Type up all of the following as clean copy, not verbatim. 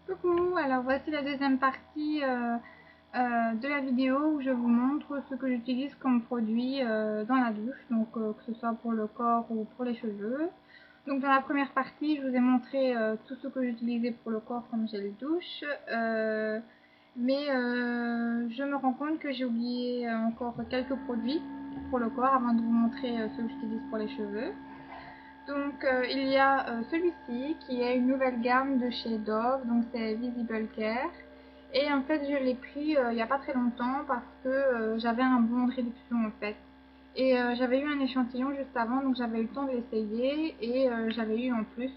Coucou, alors voici la deuxième partie de la vidéo où je vous montre ce que j'utilise comme produit dans la douche, donc que ce soit pour le corps ou pour les cheveux. Donc dans la première partie, je vous ai montré tout ce que j'utilisais pour le corps comme gel douche, mais je me rends compte que j'ai oublié encore quelques produits pour le corps avant de vous montrer ce que j'utilise pour les cheveux. Donc il y a celui-ci qui est une nouvelle gamme de chez Dove, donc c'est Visible Care. Et en fait je l'ai pris il n'y a pas très longtemps parce que j'avais un bon de réduction en fait. Et j'avais eu un échantillon juste avant, donc j'avais eu le temps de l'essayer et j'avais eu en plus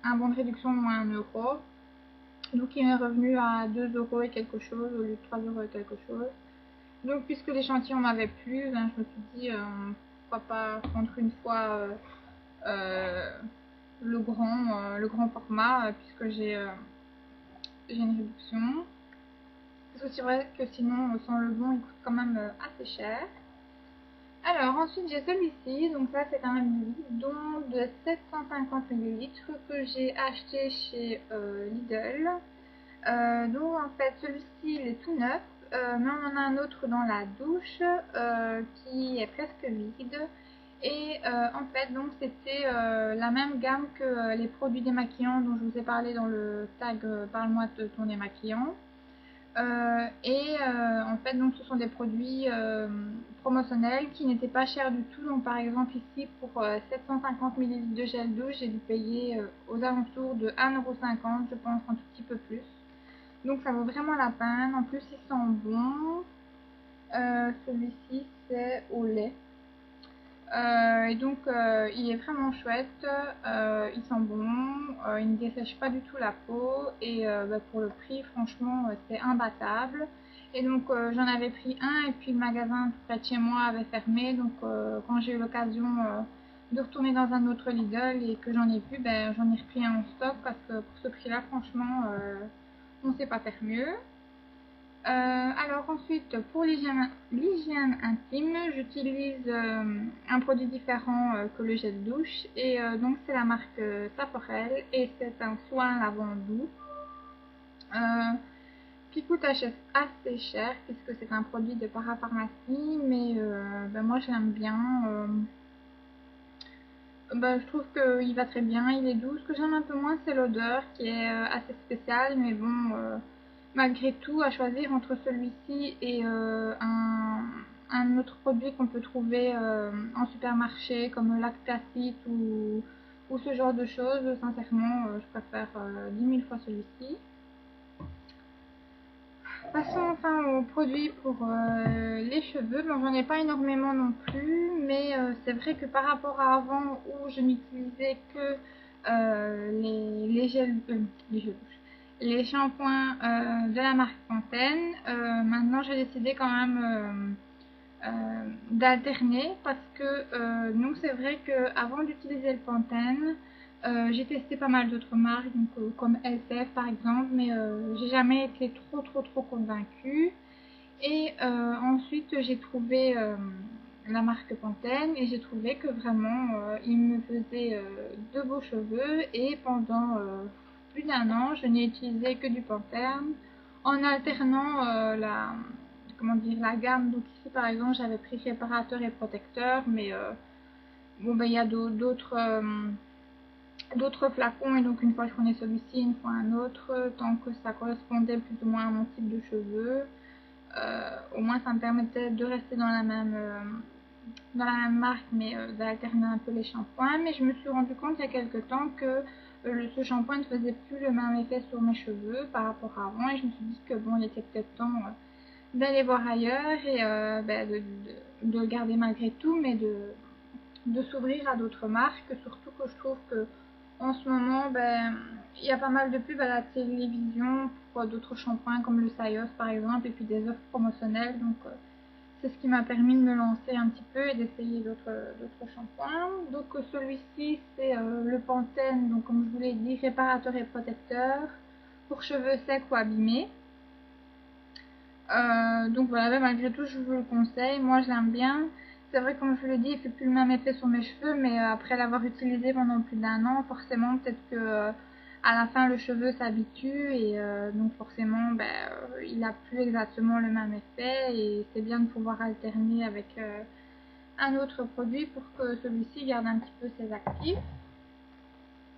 un bon de réduction de moins 1 euro. Donc il m'est revenu à 2 euros et quelque chose au lieu de 3 euros et quelque chose. Donc puisque l'échantillon m'avait plu, ben, je me suis dit pourquoi pas prendre une fois euh, le grand format puisque j'ai une réduction. Parce que c'est vrai que sinon, sans le bon, il coûte quand même assez cher. Alors ensuite j'ai celui-ci, donc ça c'est un bidon de 750 ml que j'ai acheté chez Lidl. Donc en fait celui-ci il est tout neuf, mais on en a un autre dans la douche qui est presque vide. Et en fait donc c'était la même gamme que les produits démaquillants dont je vous ai parlé dans le tag parle-moi de ton démaquillant. En fait donc ce sont des produits promotionnels qui n'étaient pas chers du tout. Donc par exemple ici pour 750 ml de gel douche j'ai dû payer aux alentours de 1,50 € je pense, un tout petit peu plus. Donc ça vaut vraiment la peine. En plus il sent bon. Celui-ci c'est au lait. Il est vraiment chouette, il sent bon, il ne dessèche pas du tout la peau et pour le prix franchement c'est imbattable. Et donc j'en avais pris un et puis le magasin tout près de chez moi avait fermé, donc quand j'ai eu l'occasion de retourner dans un autre Lidl et que j'en ai vu, ben, j'en ai repris un en stock parce que pour ce prix là franchement on ne sait pas faire mieux. Alors ensuite, pour l'hygiène intime, j'utilise un produit différent que le gel douche. Et donc c'est la marque Saforel et c'est un soin lavant doux qui coûte assez cher puisque c'est un produit de parapharmacie. Mais ben, moi je l'aime bien. Ben, je trouve qu'il va très bien, il est doux. Ce que j'aime un peu moins c'est l'odeur qui est assez spéciale. Mais bon... malgré tout, à choisir entre celui-ci et un autre produit qu'on peut trouver en supermarché comme Lactacite ou ce genre de choses, sincèrement, je préfère 10 000 fois celui-ci. Passons enfin aux produits pour les cheveux. Bon, j'en ai pas énormément non plus, mais c'est vrai que par rapport à avant où je n'utilisais que les shampoings de la marque Pantene, maintenant j'ai décidé quand même d'alterner parce que nous c'est vrai que avant d'utiliser le Pantene, j'ai testé pas mal d'autres marques, donc, comme LCF par exemple, mais j'ai jamais été trop convaincue. Et ensuite j'ai trouvé la marque Pantene et j'ai trouvé que vraiment il me faisait de beaux cheveux. Et pendant plus d'1 an je n'ai utilisé que du Pantene en alternant comment dire, la gamme. Donc ici par exemple j'avais pris réparateur et protecteur, mais bon ben il y a d'autres flacons, et donc une fois je prenais celui-ci, une fois un autre, tant que ça correspondait plus ou moins à mon type de cheveux. Au moins ça me permettait de rester dans la même marque, mais d'alterner un peu les shampoings. Mais je me suis rendu compte il y a quelques temps que ce shampoing ne faisait plus le même effet sur mes cheveux par rapport à avant, et je me suis dit que bon, il était peut-être temps d'aller voir ailleurs et de le garder malgré tout, mais de s'ouvrir à d'autres marques. Surtout que je trouve que en ce moment, ben, il y a pas mal de pubs à la télévision pour d'autres shampoings comme le Sayos par exemple, et puis des offres promotionnelles. Donc c'est ce qui m'a permis de me lancer un petit peu et d'essayer d'autres shampoings. Donc celui-ci c'est le Pantene, donc comme je vous l'ai dit, réparateur et protecteur pour cheveux secs ou abîmés. Donc voilà, malgré tout je vous le conseille, moi je l'aime bien. C'est vrai, comme je vous l'ai dit, il fait plus le même effet sur mes cheveux, mais après l'avoir utilisé pendant plus d'1 an, forcément peut-être que à la fin le cheveu s'habitue et donc forcément il a plus exactement le même effet et c'est bien de pouvoir alterner avec un autre produit pour que celui-ci garde un petit peu ses actifs.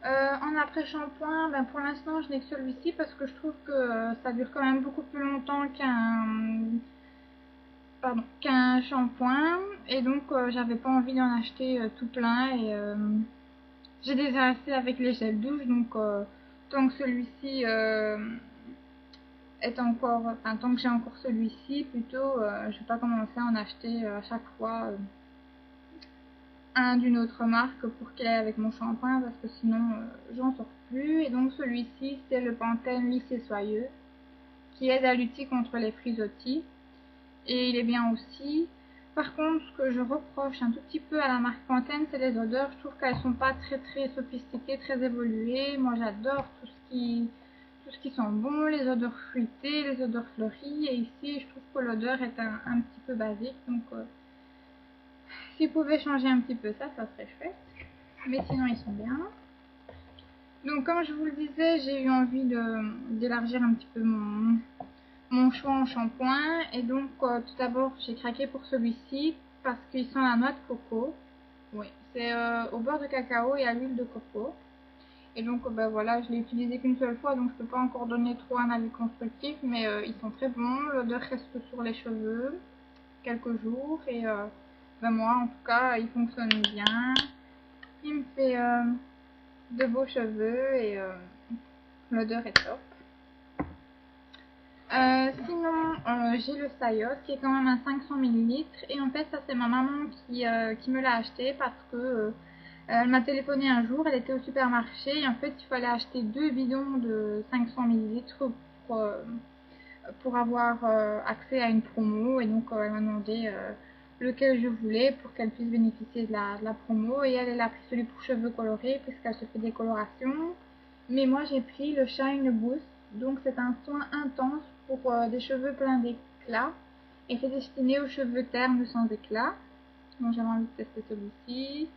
En après-shampoing, pour l'instant je n'ai que celui-ci parce que je trouve que ça dure quand même beaucoup plus longtemps qu'un shampoing et donc j'avais pas envie d'en acheter tout plein et j'ai déjà assez avec les gels douche donc tant que celui-ci est encore, enfin tant que j'ai encore celui-ci plutôt, je vais pas commencer à en acheter à chaque fois un d'une autre marque pour qu'il aille avec mon shampoing parce que sinon j'en sors plus. Et donc celui-ci c'est le Pantene lisse et soyeux qui aide à lutter contre les frisottis et il est bien aussi. Par contre, ce que je reproche un tout petit peu à la marque Pantene, c'est les odeurs. Je trouve qu'elles sont pas très sophistiquées, très évoluées. Moi j'adore tout ce qui sent bon, les odeurs fruitées, les odeurs fleuries, et ici je trouve que l'odeur est un petit peu basique, donc s'ils pouvaient changer un petit peu ça serait chouette, mais sinon ils sont bien. Donc comme je vous le disais, j'ai eu envie d'élargir un petit peu mon choix en shampoing, et donc tout d'abord j'ai craqué pour celui-ci, parce qu'il sent la noix de coco. Oui, c'est au beurre de cacao et à l'huile de coco. Et donc voilà, je l'ai utilisé qu'une seule fois, donc je peux pas encore donner trop un avis constructif, mais ils sont très bons, l'odeur reste sur les cheveux quelques jours, et moi en tout cas il fonctionne bien, il me fait de beaux cheveux, et l'odeur est top. Sinon j'ai le Sayos qui est quand même un 500 ml, et en fait ça c'est ma maman qui me l'a acheté parce que elle m'a téléphoné un jour, elle était au supermarché et en fait il fallait acheter 2 bidons de 500 ml pour avoir accès à une promo, et donc elle m'a demandé lequel je voulais pour qu'elle puisse bénéficier de la promo, et elle a pris celui pour cheveux colorés puisqu'elle se fait des colorations, mais moi j'ai pris le Shine Boost, donc c'est un soin intense pour des cheveux pleins d'éclat et c'est destiné aux cheveux ternes sans éclat, donc j'avais envie de tester celui-ci.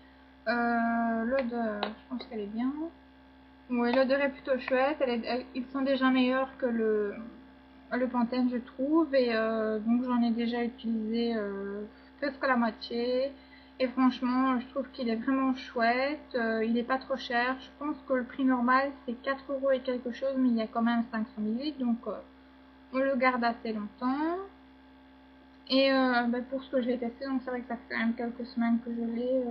L'odeur, je pense qu'elle est bien. Oui, l'odeur est plutôt chouette. Ils sont déjà meilleurs que le Pantene, je trouve. Et donc, j'en ai déjà utilisé presque la moitié. Et franchement, je trouve qu'il est vraiment chouette. Il n'est pas trop cher. Je pense que le prix normal, c'est 4 € et quelque chose. Mais il y a quand même 500 ml. Donc, on le garde assez longtemps. Et pour ce que je vais tester, donc c'est vrai que ça fait quand même quelques semaines que je l'ai.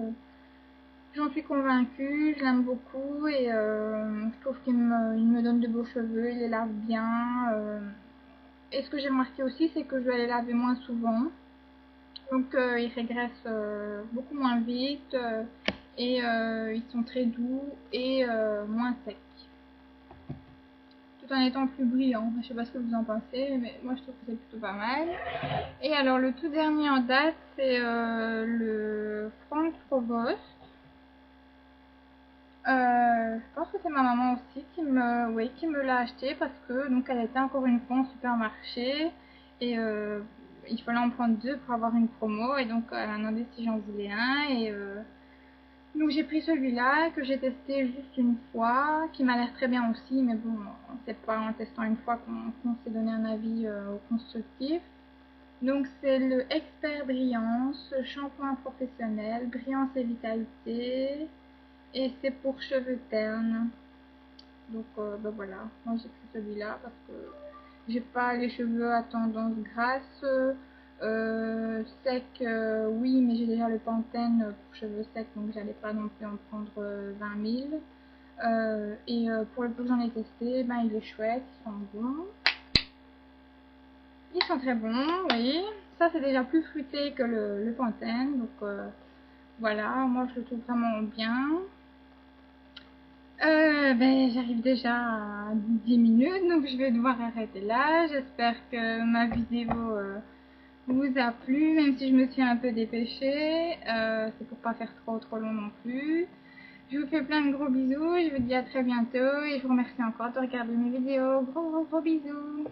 J'en suis convaincue, je l'aime beaucoup et je trouve qu'il me donne de beaux cheveux, il les lave bien. Et ce que j'ai remarqué aussi, c'est que je dois les laver moins souvent. Donc ils régressent beaucoup moins vite et ils sont très doux et moins secs. Tout en étant plus brillants. Je sais pas ce que vous en pensez, mais moi je trouve que c'est plutôt pas mal. Et alors le tout dernier en date, c'est le Franck Provost. Je pense que c'est ma maman aussi qui me l'a acheté parce que donc elle était encore une fois en supermarché et il fallait en prendre 2 pour avoir une promo, et donc elle m'a demandé si j'en voulais un, et donc j'ai pris celui-là que j'ai testé juste une fois, qui m'a l'air très bien aussi, mais bon, c'est pas en testant une fois qu'on s'est donné un avis constructif. Donc c'est le Expert Brillance, shampoing professionnel, brillance et vitalité. Et c'est pour cheveux ternes. Donc voilà, moi j'ai pris celui-là parce que j'ai pas les cheveux à tendance grasse. Sec, oui, mais j'ai déjà le Pantene pour cheveux secs, donc j'allais pas non plus en prendre 20 000. Et pour le peu que j'en ai testé, il est chouette, ils sont bons. Ils sont très bons, oui. Ça c'est déjà plus fruité que le Pantene, donc voilà, moi je le trouve vraiment bien. J'arrive déjà à 10 minutes, donc je vais devoir arrêter là. J'espère que ma vidéo vous a plu, même si je me suis un peu dépêchée. C'est pour pas faire trop long non plus. Je vous fais plein de gros bisous, je vous dis à très bientôt et je vous remercie encore de regarder mes vidéos. Gros bisous!